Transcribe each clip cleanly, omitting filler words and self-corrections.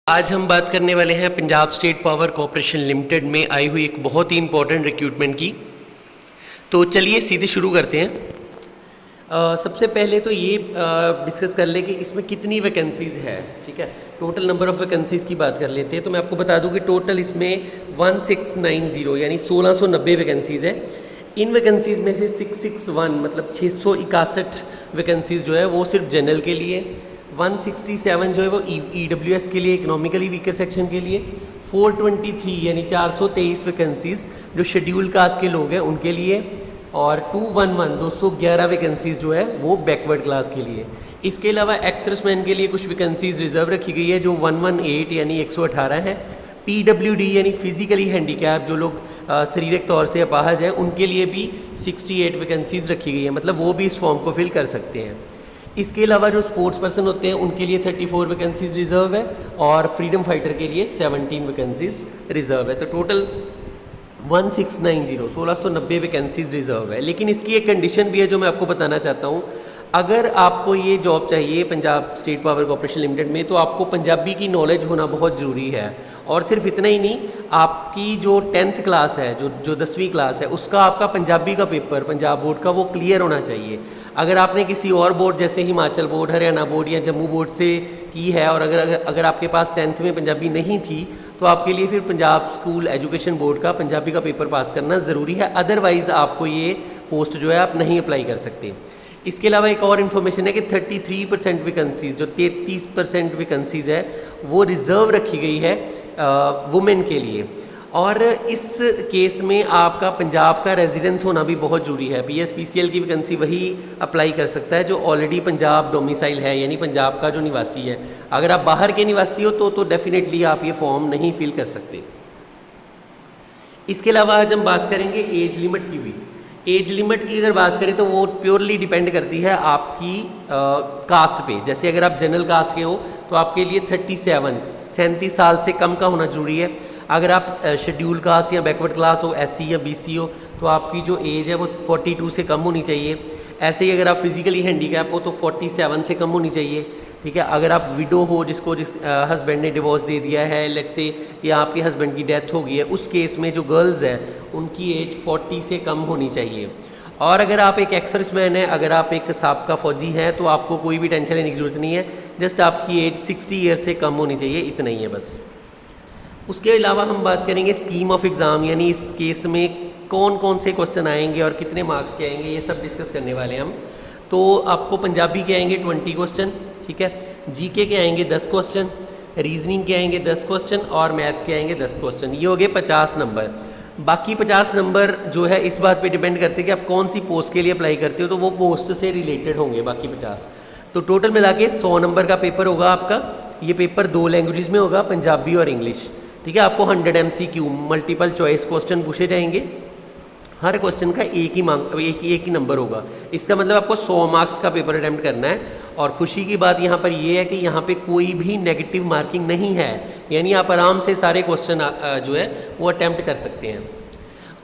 आज हम बात करने वाले हैं Punjab state power corporation limited में आई हुई एक बहुत ही इंपॉर्टेंट रिक्रूटमेंट की। तो चलिए सीधे शुरू करते हैं। सबसे पहले तो ये डिस्कस कर लें कि इसमें कितनी वैकेंसीज़ है। ठीक है, टोटल नंबर ऑफ़ वैकेंसीज़ की बात कर लेते हैं। तो मैं आपको बता दूं कि टोटल इसमें 1690 यानी 1690 वैकेंसीज़ है। इन वैकेंसीज़ में से 661 मतलब 661 वैकेंसीज़ जो है वो सिर्फ जनरल के लिए, 167 जो है वो EWS के लिए, इकोनॉमिकली वीकर सेक्शन के लिए, 423 यानी 423 वैकेंसीज़ जो शेड्यूल कास्ट के लोग हैं उनके लिए, और 211 वैकेंसीज़ जो है वो बैकवर्ड क्लास के लिए। इसके अलावा एक्स सर्विसमैन के लिए कुछ वैकेंसीज़ रिजर्व रखी गई है जो 118 यानी 118 है। PWD यानी फिज़िकली हैंडीकैप जो लोग शारीरिक तौर से अपाहज हैं उनके लिए भी 68 वैकेंसीज़ रखी गई है, मतलब वो भी इस फॉर्म को फिल कर सकते हैं। इसके अलावा जो स्पोर्ट्स पर्सन होते हैं उनके लिए 34 वैकेंसीज़ रिजर्व है, और फ्रीडम फाइटर के लिए 17 वैकेंसीज़ रिजर्व है। तो टोटल 1690 वैकेंसीज़ रिजर्व है। लेकिन इसकी एक कंडीशन भी है जो मैं आपको बताना चाहता हूँ। अगर आपको ये जॉब चाहिए Punjab state power corporation limited में, तो आपको पंजाबी की नॉलेज होना बहुत ज़रूरी है। और सिर्फ इतना ही नहीं, आपकी जो 10th क्लास है, जो 10वीं क्लास है, उसका आपका पंजाबी का पेपर पंजाब बोर्ड का वो क्लियर होना चाहिए। अगर आपने किसी और बोर्ड जैसे हिमाचल बोर्ड, हरियाणा बोर्ड या जम्मू बोर्ड से की है, और अगर आपके पास 10th में पंजाबी नहीं थी, तो आपके लिए फिर पंजाब स्कूल एजुकेशन बोर्ड का पंजाबी का पेपर पास करना ज़रूरी है। अदरवाइज़ आपको ये पोस्ट जो है आप नहीं अप्लाई कर सकते। इसके अलावा एक और इन्फॉर्मेशन है कि 33% वैकेंसीज़, जो 33% वैकेंसीज़ है वो रिज़र्व रखी गई है वुमेन के लिए। और इस केस में आपका पंजाब का रेजिडेंस होना भी बहुत ज़रूरी है। PSPCL की वैकेंसी वही अप्लाई कर सकता है जो ऑलरेडी पंजाब डोमिसाइल है, यानी पंजाब का जो निवासी है। अगर आप बाहर के निवासी हो तो डेफिनेटली आप ये फॉर्म नहीं फिल कर सकते। इसके अलावा आज हम बात करेंगे एज लिमिट की भी। एज लिमिट की अगर बात करें तो वो प्योरली डिपेंड करती है आपकी कास्ट पे। जैसे अगर आप जनरल कास्ट के हो तो आपके लिए 37 साल से कम का होना जरूरी है। अगर आप शेड्यूल कास्ट या बैकवर्ड क्लास हो, SC या BC हो, तो आपकी जो एज है वो 42 से कम होनी चाहिए। ऐसे ही अगर आप फिज़िकली हैंडीकैप हो तो 47 से कम होनी चाहिए। ठीक है, अगर आप विडो हो, जिस हस्बैंड ने डिवोर्स दे दिया है लेट्स से, या आपके हस्बैंड की डेथ हो गई है, उस केस में जो गर्ल्स हैं उनकी एज 40 से कम होनी चाहिए। और अगर आप एक एक्स सर्विसमैन है, अगर आप एक साबका फौजी हैं, तो आपको कोई भी टेंशन लेने की ज़रूरत नहीं है। जस्ट आपकी एज 60 ईयर से कम होनी चाहिए, इतना ही है बस। उसके अलावा हम बात करेंगे स्कीम ऑफ एग्ज़ाम, यानी इस केस में कौन कौन से क्वेश्चन आएंगे और कितने मार्क्स के आएंगे, ये सब डिस्कस करने वाले हैं हम। तो आपको पंजाबी के आएंगे 20 क्वेश्चन, ठीक है, GK के आएंगे 10 क्वेश्चन, रीजनिंग के आएंगे 10 क्वेश्चन, और मैथ्स के आएंगे 10 क्वेश्चन। ये हो गए 50 नंबर। बाकी 50 नंबर जो है इस बात पे डिपेंड करते हैं कि आप कौन सी पोस्ट के लिए अप्लाई करते हो, तो वो पोस्ट से रिलेटेड होंगे बाकी 50। तो टोटल मिला के 100 नंबर का पेपर होगा आपका। ये पेपर 2 लैंग्वेजेस में होगा, पंजाबी और इंग्लिश। ठीक है, आपको 100 MCQ मल्टीपल चॉइस क्वेश्चन पूछे जाएंगे। हर क्वेश्चन का एक ही नंबर होगा। इसका मतलब आपको 100 मार्क्स का पेपर अटैम्प्ट करना है। और खुशी की बात यहाँ पर ये है कि यहाँ पे कोई भी नेगेटिव मार्किंग नहीं है, यानी आप आराम से सारे क्वेश्चन जो है वो अटैम्प्ट कर सकते हैं।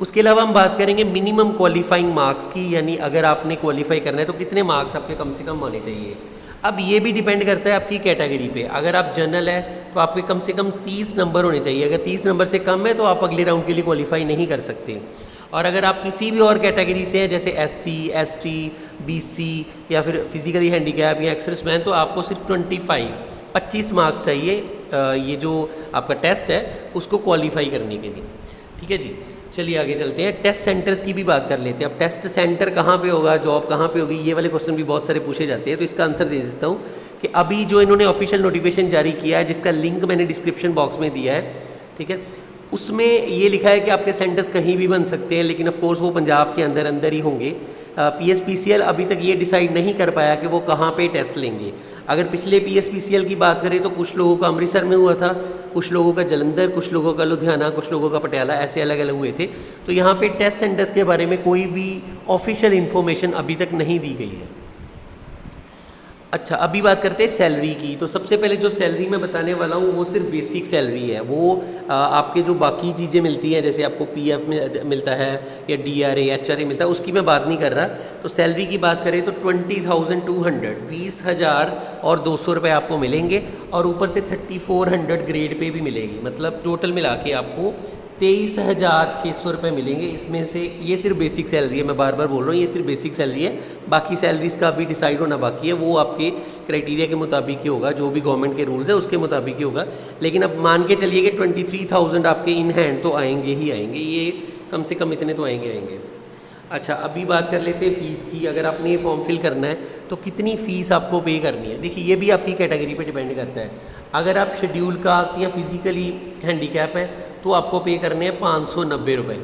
उसके अलावा हम बात करेंगे मिनिमम क्वालिफाइंग मार्क्स की, यानी अगर आपने क्वालिफाई करना है तो कितने मार्क्स आपके कम से कम होने चाहिए। अब ये भी डिपेंड करता है आपकी कैटेगरी पे। अगर आप जनरल है तो आपके कम से कम 30 नंबर होने चाहिए। अगर 30 नंबर से कम है तो आप अगले राउंड के लिए क्वालिफाई नहीं कर सकते। और अगर आप किसी भी और कैटेगरी से हैं, जैसे SC, ST, BC या फिर फिज़िकली हैंडीकैप या एक्स सर्विसमैन, तो आपको सिर्फ 25 मार्क्स चाहिए ये जो आपका टेस्ट है उसको क्वालिफाई करने के लिए। ठीक है जी, चलिए आगे चलते हैं। टेस्ट सेंटर्स की भी बात कर लेते हैं। अब टेस्ट सेंटर कहाँ पे होगा, जॉब कहाँ पे होगी, ये वाले क्वेश्चन भी बहुत सारे पूछे जाते हैं। तो इसका आंसर दे देता हूँ कि अभी जो इन्होंने ऑफिशियल नोटिफिकेशन जारी किया है, जिसका लिंक मैंने डिस्क्रिप्शन बॉक्स में दिया है, ठीक है, उसमें ये लिखा है कि आपके सेंटर्स कहीं भी बन सकते हैं, लेकिन ऑफ कोर्स वो पंजाब के अंदर ही होंगे। PSPCL अभी तक ये डिसाइड नहीं कर पाया कि वो कहाँ पे टेस्ट लेंगे। अगर पिछले PSPCL की बात करें तो कुछ लोगों का अमृतसर में हुआ था, कुछ लोगों का जलंधर, कुछ लोगों का लुधियाना, कुछ लोगों का पटियाला, ऐसे अलग अलग हुए थे। तो यहाँ पे टेस्ट सेंटर्स के बारे में कोई भी ऑफिशियल इन्फॉर्मेशन अभी तक नहीं दी गई है। अच्छा, अभी बात करते हैं सैलरी की। तो सबसे पहले जो सैलरी मैं बताने वाला हूँ वो सिर्फ बेसिक सैलरी है। वो आपके जो बाकी चीज़ें मिलती हैं, जैसे आपको पीएफ में मिलता है या डीआरए एचआरए मिलता है, उसकी मैं बात नहीं कर रहा। तो सैलरी की बात करें तो 20,200 20,200 आपको मिलेंगे, और ऊपर से 3400 ग्रेड पे भी मिलेगी। मतलब टोटल मिला के आपको 23,600 मिलेंगे। इसमें से ये सिर्फ बेसिक सैलरी है, मैं बार बार बोल रहा हूँ ये सिर्फ बेसिक सैलरी है। बाकी सैलरीज़ का अभी डिसाइड होना बाकी है, वो आपके क्राइटेरिया के मुताबिक ही होगा, जो भी गवर्नमेंट के रूल्स है उसके मुताबिक ही होगा। लेकिन अब मान के चलिए कि 23,000 आपके इन हैंड तो आएंगे ही आएंगे, ये कम से कम इतने तो आएंगे। अच्छा, अभी बात कर लेते हैं फ़ीस की। अगर आपने ये फॉर्म फिल करना है तो कितनी फ़ीस आपको पे करनी है। देखिए, ये भी आपकी कैटेगरी पे डिपेंड करता है। अगर आप शेड्यूल कास्ट या फिज़िकली हैंडीकैप है तो आपको पे करने हैं 590 रुपये।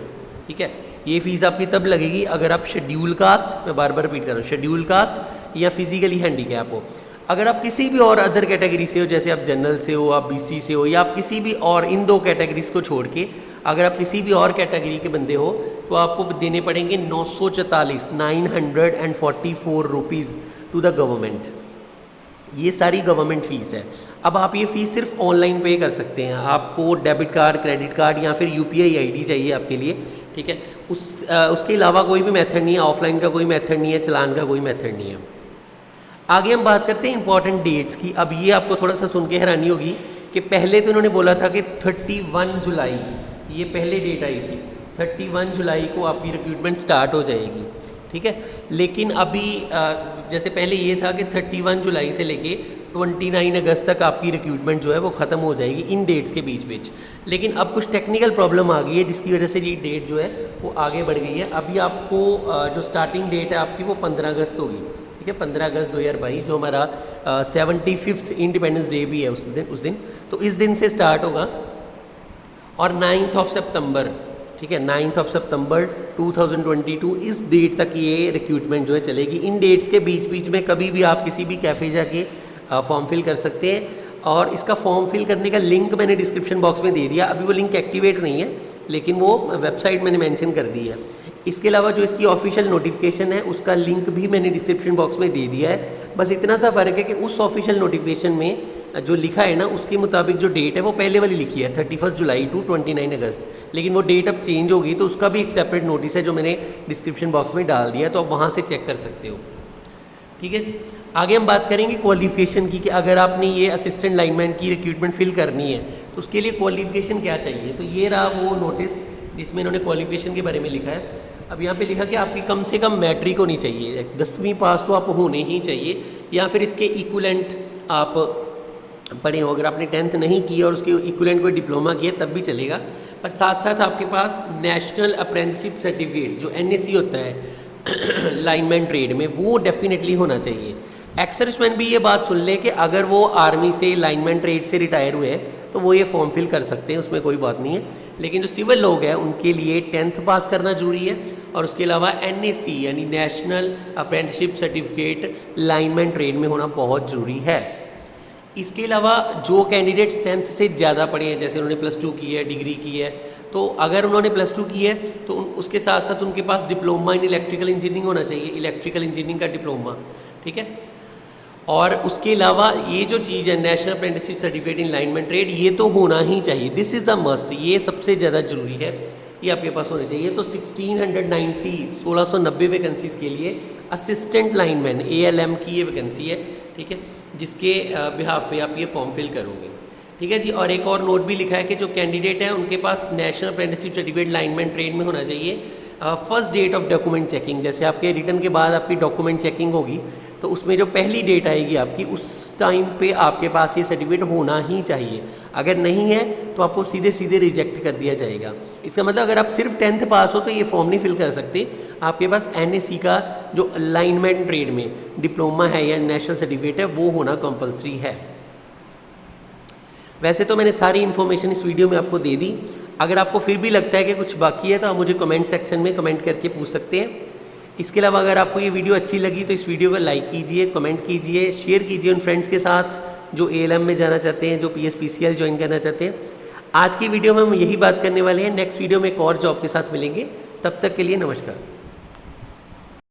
ठीक है, ये फ़ीस आपकी तब लगेगी अगर आप शेड्यूल कास्ट, मैं बार बार रिपीट कर रहा हूँ, शेड्यूल कास्ट या फिज़िकली हैंडीकैप हो। अगर आप किसी भी और अदर कैटेगरी से हो, जैसे आप जनरल से हो, आप बीसी से हो, या आप किसी भी और इन दो कैटेगरीज को छोड़ के अगर आप किसी भी और कैटेगरी के बंदे हो तो आपको देने पड़ेंगे 944 रुपीज़ टू द गवर्नमेंट। ये सारी गवर्नमेंट फ़ीस है। अब आप ये फ़ीस सिर्फ ऑनलाइन पे कर सकते हैं। आपको डेबिट कार्ड, क्रेडिट कार्ड या फिर यूपीआई आईडी चाहिए आपके लिए। ठीक है, उसके अलावा कोई भी मेथड नहीं है, ऑफलाइन का कोई मेथड नहीं है, चलान का कोई मेथड नहीं है। आगे हम बात करते हैं इंपॉर्टेंट डेट्स की। अब ये आपको थोड़ा सा सुन के हैरानी होगी कि पहले तो इन्होंने बोला था कि 31 जुलाई, ये पहले डेट आई थी, 31 जुलाई को आपकी रिक्रूटमेंट स्टार्ट हो जाएगी। ठीक है, लेकिन अभी जैसे पहले ये था कि 31 जुलाई से लेके 29 अगस्त तक आपकी रिक्रूटमेंट जो है वो ख़त्म हो जाएगी इन डेट्स के बीच। लेकिन अब कुछ टेक्निकल प्रॉब्लम आ गई है जिसकी वजह से ये डेट जो है वो आगे बढ़ गई है। अभी आपको जो स्टार्टिंग डेट है आपकी वो 15 अगस्त होगी। ठीक है, 15 अगस्त 2022 जो हमारा 75th इंडिपेंडेंस डे भी है उस दिन तो इस दिन से स्टार्ट होगा। और 9 सितंबर, ठीक है, 9 सितंबर 2022 इस डेट तक ये रिक्रूटमेंट जो है चलेगी। इन डेट्स के बीच में कभी भी आप किसी भी कैफ़े जाके फॉर्म फिल कर सकते हैं। और इसका फॉर्म फिल करने का लिंक मैंने डिस्क्रिप्शन बॉक्स में दे दिया। अभी वो लिंक एक्टिवेट नहीं है, लेकिन वो वेबसाइट मैंने मेंशन कर दी है। इसके अलावा जो इसकी ऑफिशियल नोटिफिकेशन है उसका लिंक भी मैंने डिस्क्रिप्शन बॉक्स में दे दिया है। बस इतना सा फ़र्क है कि उस ऑफिशियल नोटिफिकेशन में जो लिखा है ना उसके मुताबिक जो डेट है वो पहले वाली लिखी है 31 जुलाई टू 29 अगस्त, लेकिन वो डेट अब चेंज होगी तो उसका भी एक सेपरेट नोटिस है जो मैंने डिस्क्रिप्शन बॉक्स में डाल दिया, तो आप वहाँ से चेक कर सकते हो। ठीक है जी, आगे हम बात करेंगे क्वालिफिकेशन की कि अगर आपने ये असिस्टेंट लाइनमैन की रिक्रूटमेंट फिल करनी है तो उसके लिए क्वालिफिकेशन क्या चाहिए। तो ये रहा वो नोटिस जिसमें इन्होंने क्वालिफिकेशन के बारे में लिखा है। अब यहाँ पे लिखा कि आपकी कम से कम मैट्रिक होनी चाहिए, 10वीं पास तो आप होने ही चाहिए, या फिर इसके इक्वलेंट आप पढ़े हो। अगर आपने 10th नहीं की और उसके इक्वलेंट कोई डिप्लोमा किया तब भी चलेगा, पर साथ साथ आपके पास नेशनल अप्रेंटिसशिप सर्टिफिकेट जो NAC होता है लाइनमैन ट्रेड में, वो डेफिनेटली होना चाहिए। एक्स सर्विसमैन भी ये बात सुन ले कि अगर वो आर्मी से लाइनमैन ट्रेड से रिटायर हुए हैं तो वो ये फॉर्म फिल कर सकते हैं, उसमें कोई बात नहीं है। लेकिन जो सिविल लोग हैं उनके लिए 10th पास करना जरूरी है, और उसके अलावा NAC यानी national apprenticeship certificate lineman trade में होना बहुत ज़रूरी है। इसके अलावा जो कैंडिडेट्स 10th से ज़्यादा पढ़े हैं, जैसे उन्होंने +2 की है, डिग्री की है, तो अगर उन्होंने +2 की है तो उसके साथ साथ उनके पास डिप्लोमा इन इलेक्ट्रिकल इंजीनियरिंग होना चाहिए, इलेक्ट्रिकल इंजीनियरिंग का डिप्लोमा। ठीक है, और उसके अलावा ये जो चीज़ है national apprenticeship certificate in lineman trade, ये तो होना ही चाहिए, दिस इज़ द मस्ट, ये सबसे ज़्यादा ज़रूरी है, ये आपके पास होने चाहिए। तो 1690 वैकेंसीज़ के लिए असिस्टेंट लाइनमैन ALM की ये वैकेंसी है। ठीक है, जिसके बिहाफ पे आप ये फॉर्म फिल करोगे। ठीक है जी, और एक और नोट भी लिखा है कि जो कैंडिडेट है उनके पास national apprenticeship certificate lineman trade में होना चाहिए। First date of document checking, जैसे आपके रिटर्न के बाद आपकी डॉक्यूमेंट चेकिंग होगी तो उसमें जो पहली डेट आएगी आपकी, उस टाइम पे आपके पास ये सर्टिफिकेट होना ही चाहिए। अगर नहीं है तो आपको सीधे सीधे रिजेक्ट कर दिया जाएगा। इसका मतलब अगर आप सिर्फ 10th पास हो तो ये फॉर्म नहीं फिल कर सकते, आपके पास NAC का जो लाइनमैन ट्रेड में डिप्लोमा है या नेशनल सर्टिफिकेट है वो होना कंपलसरी है। वैसे तो मैंने सारी इन्फॉर्मेशन इस वीडियो में आपको दे दी। अगर आपको फिर भी लगता है कि कुछ बाकी है तो आप मुझे कमेंट सेक्शन में कमेंट करके पूछ सकते हैं। इसके अलावा अगर आपको ये वीडियो अच्छी लगी तो इस वीडियो को लाइक कीजिए, कमेंट कीजिए, शेयर कीजिए उन फ्रेंड्स के साथ जो ALM में जाना चाहते हैं, जो PSPCL ज्वाइन करना चाहते हैं। आज की वीडियो में हम यही बात करने वाले हैं। नेक्स्ट वीडियो में एक और जॉब के साथ मिलेंगे, तब तक के लिए नमस्कार।